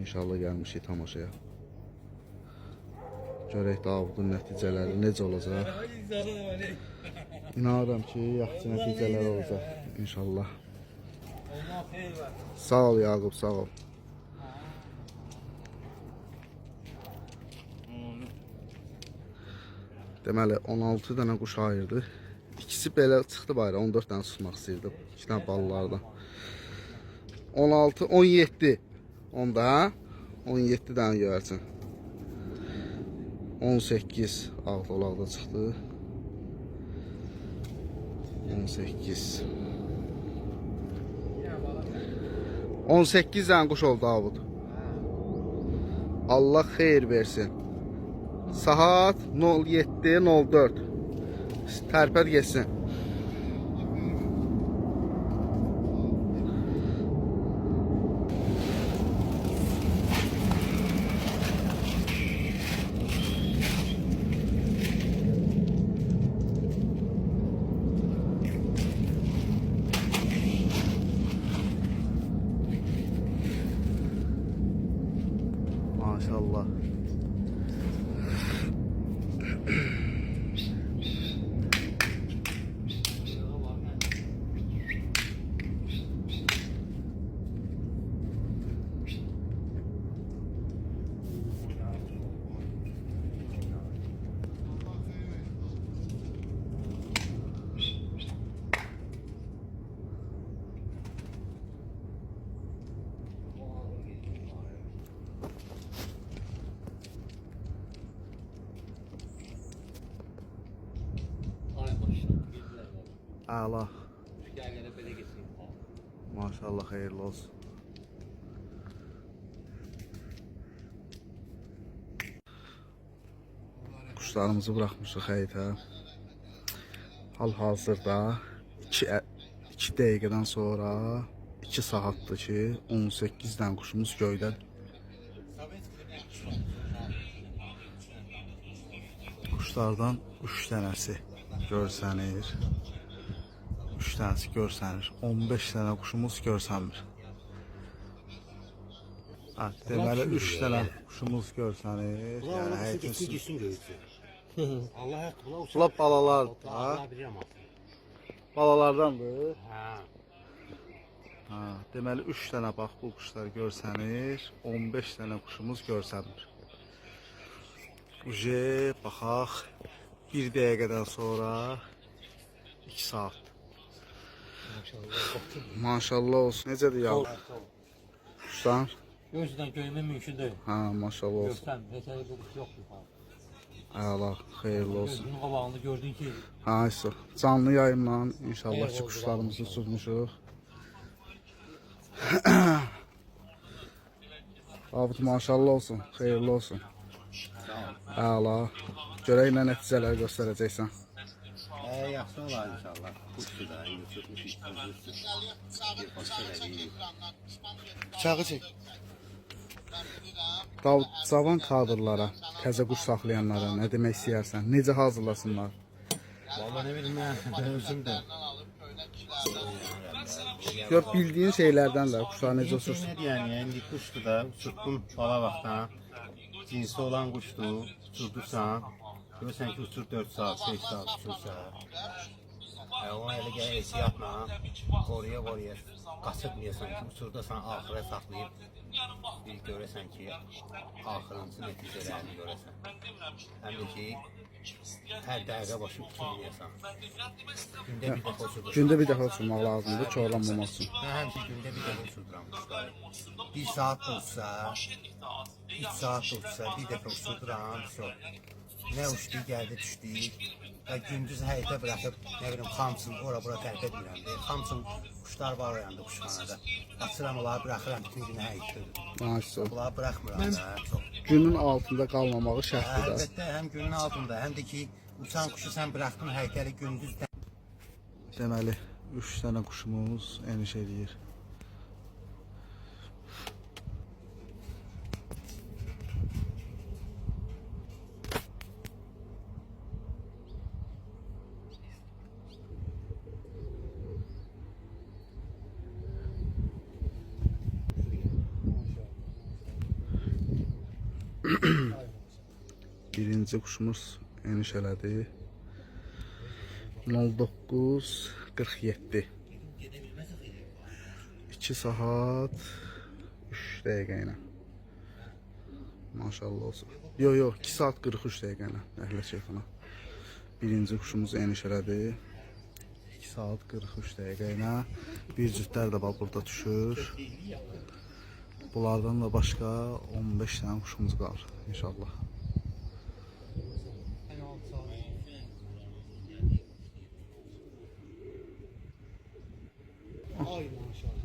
İnşallah gəlmişik tamaşaya. Görək Davudun nəticələri necə olacaq. İnanıram ki, yaxşı nəticələr olacaq inşallah. Sağ ol Yaqub, sağ ol. Deməli 16 dənə quş ayırdı. İkisi belə çıxdı bayra, 14 dənə tutmaq istəyirdi. 2 dənə balalardan. 16, 17. Onda 17 dənə göyərçin. 18 ağ dolaqda çıxdı. 18. 18 dənə quş oldu Davud. Allah xeyir versin. Saat 07:04. Tərpət geçsin. Maşallah. Əla. Maşallah xeyirli olsun. Quşlarımızı buraxmışıq həyətə. Hal-hazırda 2 dəqiqədən sonra 2 saatdır ki 18 dənə quşumuz göydədir. Quşlardan 3 dənəsi görsənir. 3 dənəsi görsənir. 15 dənə quşumuz görsənmir. Deməli 3 dənə quşumuz görsənir. Yəni həqiqətən Allah haqqı bunlar balalar da. Balalardandır. Deməli 3 dənə bax bu quşlar görsənir. 15 dənə quşumuz görsənmir. Uje baxaq 1 dəqiqədən sonra 2 saat. Maşallah olsun. Necədir ya? Quşlar? Gözdən görmək mümkün deyil. Maşallah olsun. Görsəm, heç bir quş yoxdur. Əla, xeyirli olsun. Gözünün qabağında gördün ki... Ayso, canlı yayımla inşallah ki quşlarımızı uçurmuşuq. Davud maşallah olsun, xeyirli olsun. Əla, görək nə nəticələr göstərəcəksən. Yaxşı olar inşallah. Quşdur da, indi tutmuşuz. Bıçağı çək. Davud, cavan kadrlara, təzə quş saxlayanlara nə demək istəyərsən? Necə hazırlasınlar? Valla ne bileyim ben özüm de. Gör bildiğin şeylerden de kuşlar necə uçursun? Ne diyeyim ya, indi quşdur da, uçurdum bala vaxtdan. Cinsi olan quşdur, uçurdursan. Görürsən ki, uçur 4 saat, 5 saat uçursa. Ona elə gələ ehtiyatla, qoruya qaçırmayasan ki, uçurdasan axıra saxlayıb. Bir görəsən ki, axırıncı nəticələrini görəsən. Həm də ki, hər dəqiqə başı uçurmayasan. Gündə bir dəfə uçurmaq lazımdır, çoğalanmamaq üçün. Mən həmişə gündə bir dəfə uçurduram quşları. 1 saat da uçsa, 3 saat da uçsa, bir dəfə uçurduram, nə uçdu, gəldi, düşdü. Gündüz həyətə bıraxıb, nə bilim, xamsın, ora-bura tərk etmirəm. Xamsın quşlar var o yanda quşxanada. Açıram, onları bıraxıram, bütün günü həyətdir. Onları bıraxmıram da. Günün altında qalmamağı şərtdir də. Əlbəttə, həm günün altında, həm də ki, uçan quşu sən bıraxdın həyətəli gündüz. Deməli, 3 dənə quşumuz eniş edir. Birinci kuşumuz eniş elədi. 09:47. 2 saat 3 dəqiqə ilə. Maşallah olsun. Yox, 2 saat 43 dəqiqə ilə. Əhlə şeyxana. Birinci kuşumuz eniş elədi. 2 saat 43 dəqiqə ilə. Bir cütlər də bax burada düşür. Bunlardan da başqa 15 dənə kuşumuz qalır inşallah.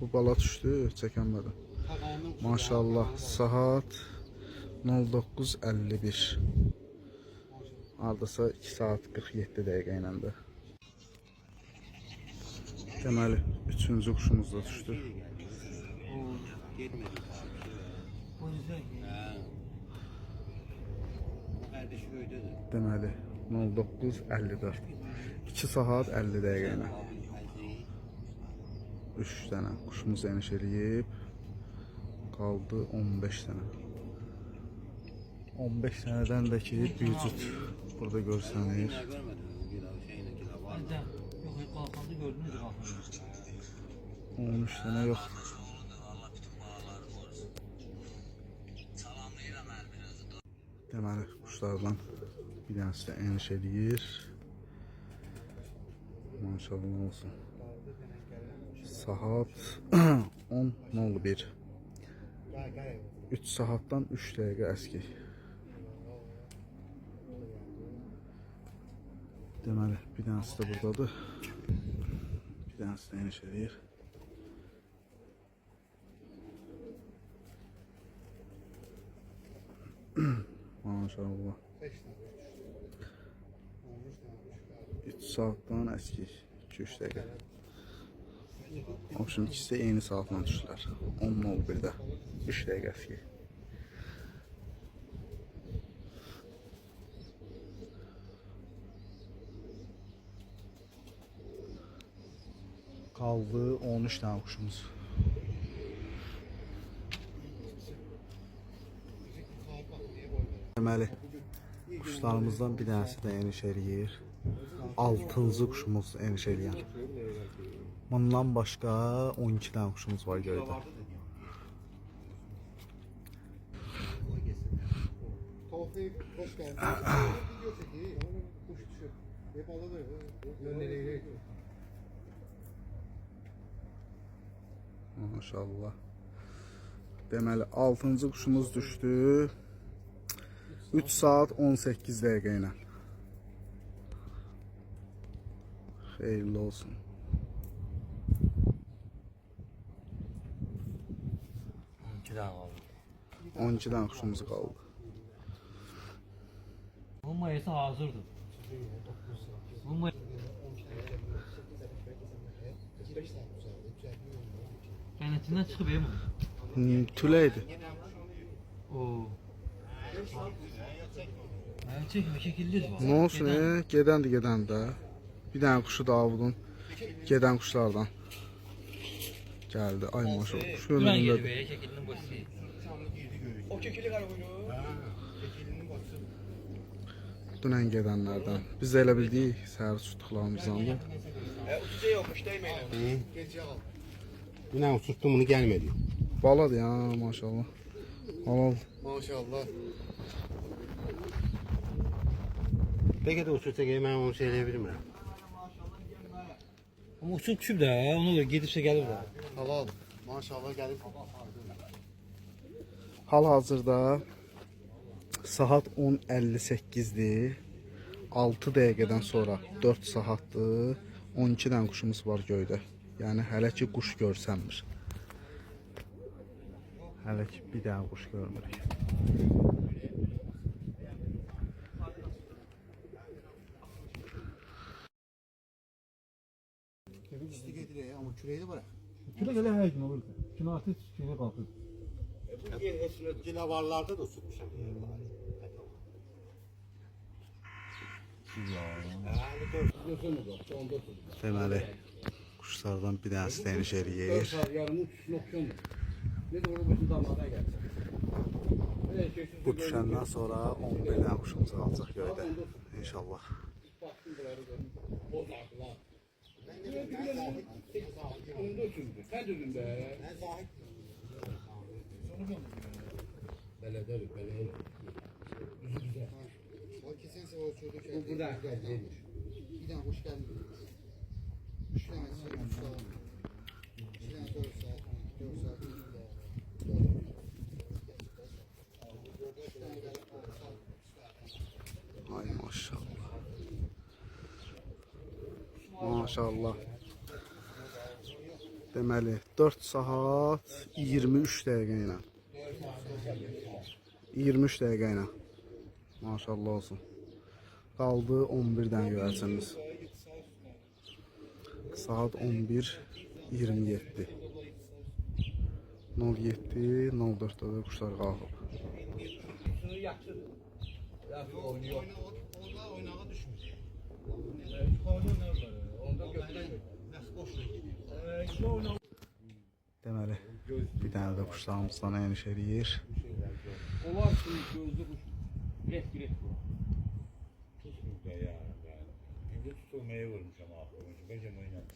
Bu bala düşdü, çəkənmədim. Maşallah, saat 09:51. Hardasa 2 saat 47 dəqiqə iləndir. Deməli, üçüncü kuşumuz da düşdü. Deməli, 09:54. 2 saat 50 dəqiqə ilə. 3 dənə kuşumuz eniş eləyib. Qaldı 15 dənə. 15 dənədən də ki bir cüt burada görsənir. 13 dənə yoxdur. Deməli, kuşlardan bir dənəsi də eniş eləyir. Maşallah olsun. Saat 10:01. 3 saatdan 3 dəqiqə əski. Deməli, bir dənəsi də buradadır. Bir dənəsi də eniş eləyir. Maşallah. 3 saatdan əski. 2-3 dəqiqə. Option ikisi de eyni saatla düşdülər. 10:01-də 3 dəqiqə əski. Qaldı 13 dənə kuşumuz. Deməli, kuşlarımızdan bir dənəsi də eniş eləyir. 6-cı kuşumuz eniş eləyən. Bundan başqa 12 dənə kuşumuz var göydə. Hoş geldin. Video çekiyor. Kuş düşüyor. Hep alıyor. Maşallah. Deməli 6-cı kuşumuz düşdü. 3 saat 18 dəqiqə ilə. Xeyirli olsun. 12 dənə kuşumuz qaldı. Bu mayası hazırdır. Bu may Kənetindən çıxıb emin. Tüləydi. Oo. Çəkmə, şəkillidir bu. Nə olsun, gedəndi də. Bir dənə kuşu Davudun gedən kuşlardan gəldi. Ay maşallah. Kuş Duran önündədir. geliyor, şəkilinin boşu. O kekili var oyunu. Dünən gedənlərdən. Biz də elə bildik səhər tutduqlarımızdan da. Uçucu yokmuş değil mi? Gece al. Yine uçurttum bunu gelmedi. Baladır ya maşallah. Halal. Maşallah. Peki de uçurtsa ben onu söyleyebilirim ya. Ama uçun düşüb də, ona görə gedibsə gəlir də. Halal. Maşallah gelip. Hal-hazırda saat 10:58-dir. 6 dəqiqədən sonra 4 saatdır. 12 dənə kuşumuz var göydə. Yəni hələ ki quş görsənmir. Hələ ki bir dənə quş görmürük. İstik ediliyor ama küreği de bırak. Küre gele her gün olur. Cumartesi küre kalkır. Bu canavarlarda da uçurmuşum. Deməli quşlardan bir dənəsi dəniş eləyir. Yarın uçuşun opsiyonu. Ne de onun başında damadan gelsin. Öyle şeysiz Bu düşəndən sonra 11 dənə quşumuz qalacaq göydə. İnşallah. O kesin o çocuk bu burada gelmiş. Bir tane hoş geldin. 3 tane şey 3 tane. 2 tane 4 saat. 4 saat. Ay maşallah. Maşallah. Deməli 4 saat 23 dəqiqə ilə. 23 dəqiqə ilə. Maşallah olsun. Qaldı 11 dənə göyərçimiz. Saat 11:27. 07:04-də də quşlar qalxıb. Deməli, bir dənə də quşlarımızdan eniş eləyir. Onlar şimdi gözlü kuş. Bilet bu. Tutmuyor ya. Şimdi tutulmaya vurmuş ama aklımcı. Bence oynadı.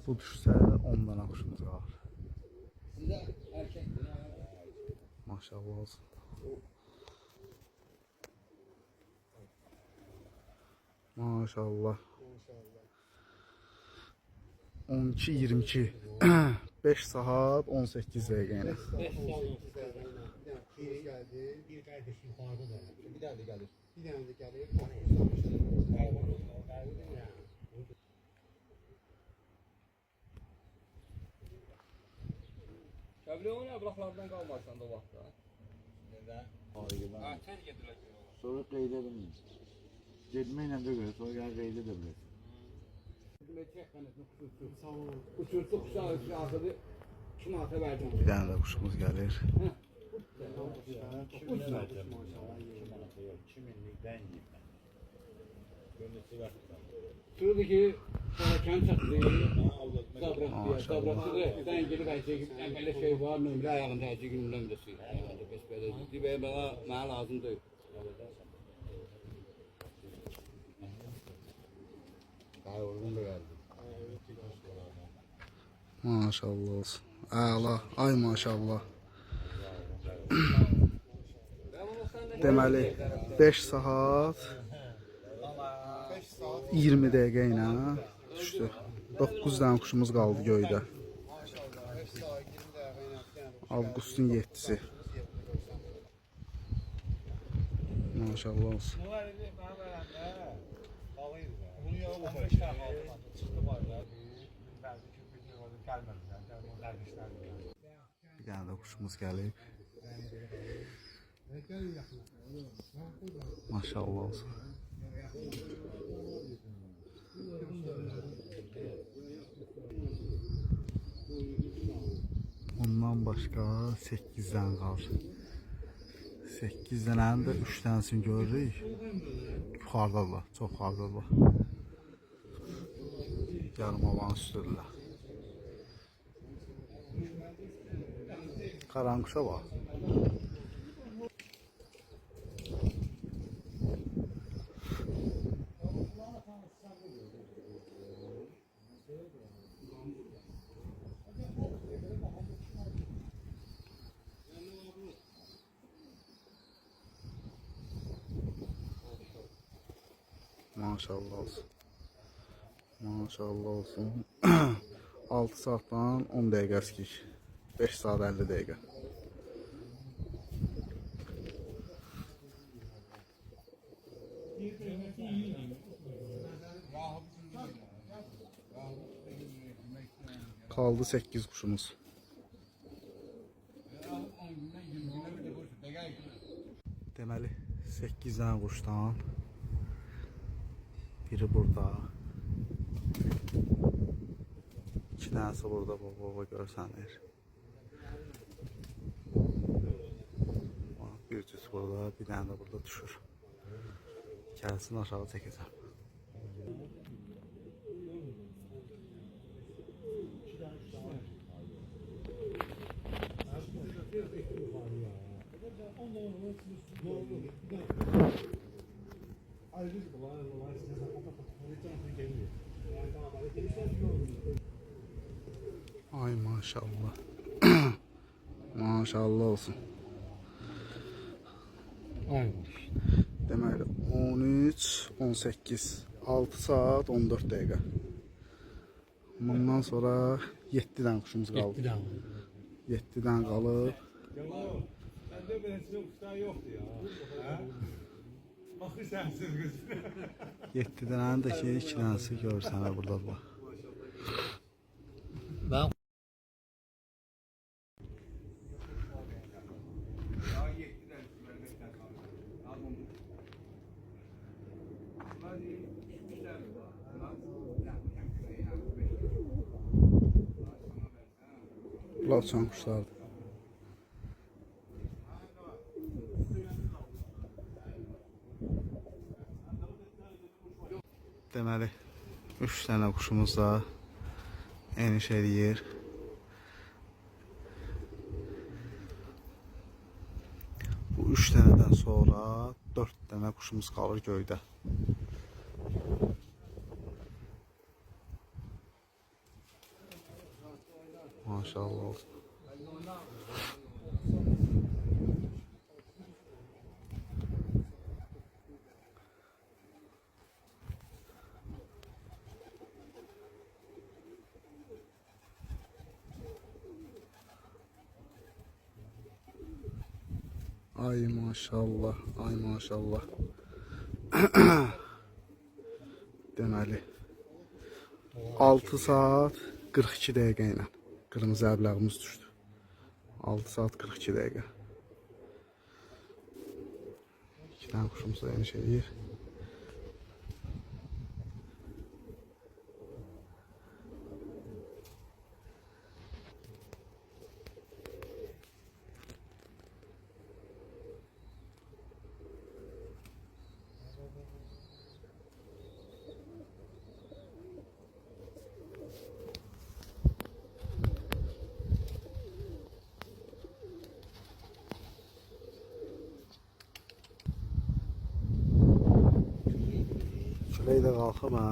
Bu düşsə 10 dənə quşumuz qalır. Size erkek Maşallah olsun. Maşallah. 12:22. 5 saat 18 dəqiqə ilə. Biri geldi. Bir kardeş yukarıda da. Bir tane de geldi. Bir tane de geldi. Şöyle o ne bıraklardan kalmazsan da vakti. Neden? Ha tez getirler. Sonra kaydedelim. Cedmeyle de göre sonra gel kaydedelim. Uçurttu kuşağı aşağıda kim ata verdim. Bir dənə də quşumuz gəlir. Çiminlikten yiyeyim ben. Gönlüsü var. Şuradaki kendi çatıda Sabratçı da sen gelip en böyle şey var nömrə ayağında acıgın nömrəsi. Bəs belə deyib mənə lazımdır. Daha uygun da geldi. Maşallah olsun. Əla. Ay maşallah. Deməli 5 saat 20 dəqiqə ilə düşdü. 9 dənə quşumuz qaldı göydə. Maşallah. 5 saat 20 dakika. Avqustun 7-si. Maşallah olsun. Bunu yağı bu çıktı var ya. Bir dənə də quşumuz gəlib. Maşallah olsun. Ondan başqa 8 dənə qalır. 8 dənənin də 3 dənəsini görürük. Yuxarıdalar, çox yuxarıdalar. Yarım havanın üstüdürlər. Qaranquşa bax. Maşallah olsun. Maşallah olsun. 6 saatdan 10 dəqiqə əskik. 5 saat 50 dəqiqə. Kaldı 8 kuşumuz. Deməli 8 dənə quşdan biri burada, 2 dənəsi burada baba görsənir. Bir cüt burada, bir dənə də burada düşür. Gəlsin aşağı çəkəcəm. Ay maşallah. Maşallah olsun. Deməli 13, 18, 6 saat 14 dəqiqə. Bundan sonra 7 dənə quşumuz qaldı. 7 dənə qalıb. Bende böyle kuşlar yoktu ya. Ha? Bakın sensiz kız. 7 dənənin də ki 2 dənəsi görürsən ha burada bax. Bunlar uçan quşlardır. Deməli 3 dənə quşumuz da eniş eləyir. Bu 3 dənədən sonra 4 dənə quşumuz qalır göydə. Maşallah olsun. Ay maşallah, ay maşallah. Deməli 6 saat 42 dəqiqə ilə qırmızı əblağımız düşdü. 6 saat 42 dəqiqə. 2 dənə quşumuz da eniş eləyir. Külək də qalxıb ha.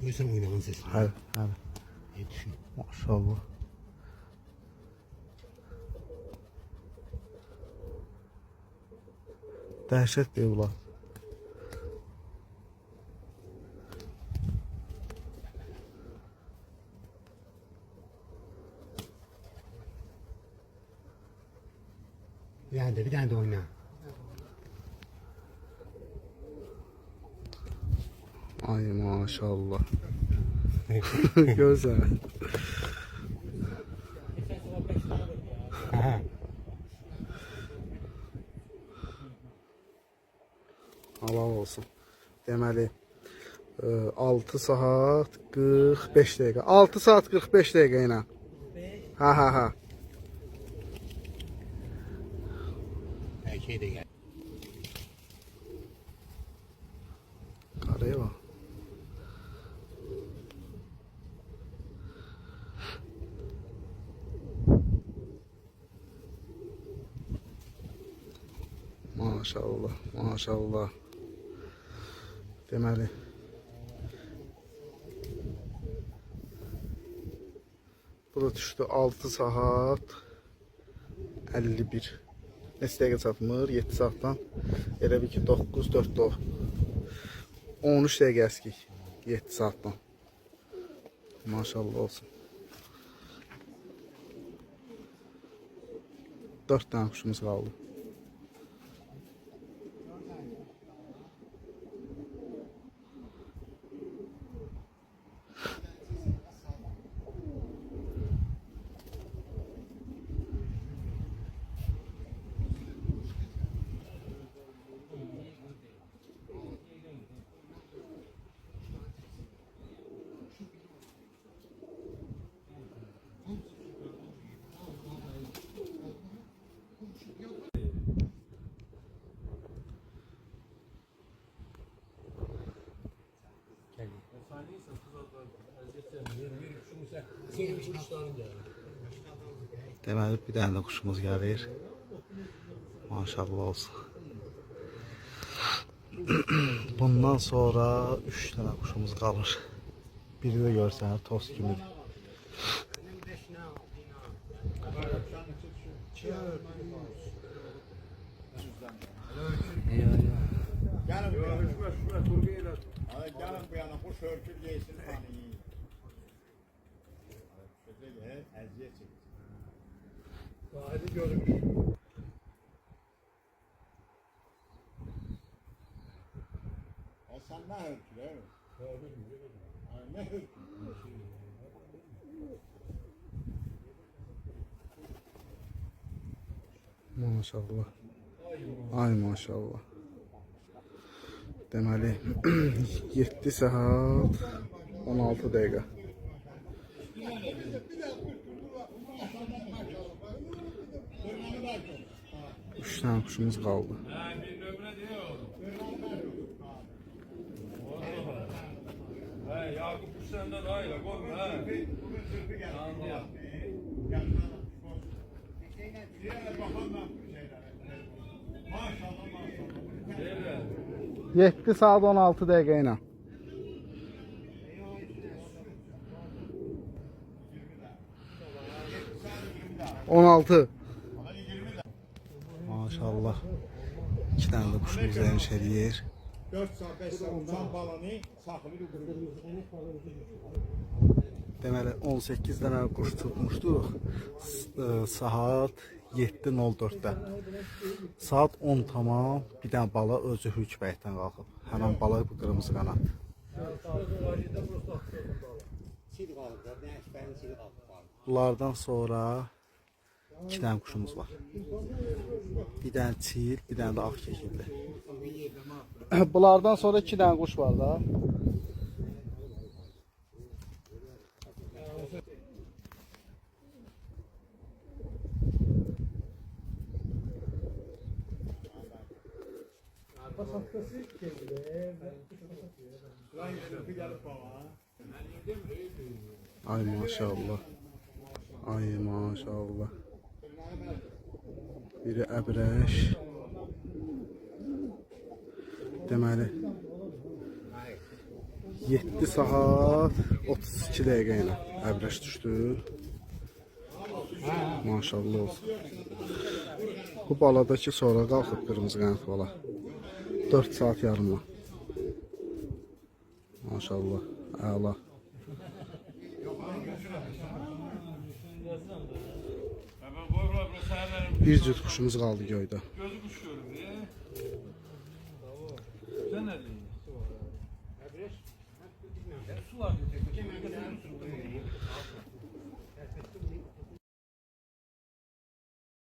Duysan oynamanın sesini. Hələ, hələ. Yetişin. Maşallah. Dəhşət deyil bunlar. Bir tane de oyna. Ay maşallah. Gözəl. Halal olsun. Deməli 6 saat 45 dəqiqə. 6 saat 45 dəqiqə ilə. Ha. Erkeği de gel. Qaraya bax. Maşallah, maşallah. Deməli bu da düşdü 6 saat 51. Neçə dəqiqə çatmır? 7 saatdan elə bir ki 9 4 o. 13 dəqiqə əskik 7 saatdan. Maşallah olsun. 4 dənə quşumuz qaldı. Deməli bir dənə də quşumuz gəlir. Maşallah olsun. Bundan sonra 3 dənə quşumuz qalır. Biri də görsənir toz kimidir. Gelin bu yana kuş örtür yesin hani. Şöyle eziyet çekti. Hadi görmüş. O sen ne örtür evet? Ne örtür? Maşallah. Ay maşallah. Deməli 7 saat 16 dəqiqə. Üç tane kuşumuz kaldı. Yakup Kuşlar'dan ayrı koyma ha. Maşallah. 7 saat 16 dəqiqə ilə. Maşallah. 2 tane de kuşumuz hemşeriyer. 4 saat 5 saat uçan balonu saxlayır. Deməli 18 dənə kuş tutmuşduq. Saat 7:04-də. Saat 10 tamam bir dənə bala özü hükbəkdən qalxıb. Həmin bala bu qırmızı qanat. Bunlardan sonra 2 dənə kuşumuz var. Bir dənə çil, bir dənə də ağ kekilli. Bunlardan sonra 2 dənə kuş var da. Ay maşallah. Ay maşallah. Biri əbrəş. Deməli 7 saat 32 dəqiqə ilə əbrəş düşdü. Maşallah olsun. Bu baladakı sonra qalxıb qırmızı qanat bala. 4 saat yarımla. Maşallah. Əla. Bir cüt kuşumuz qaldı göydə. Gözü kuş görür. Sen ne diyorsun? Su var.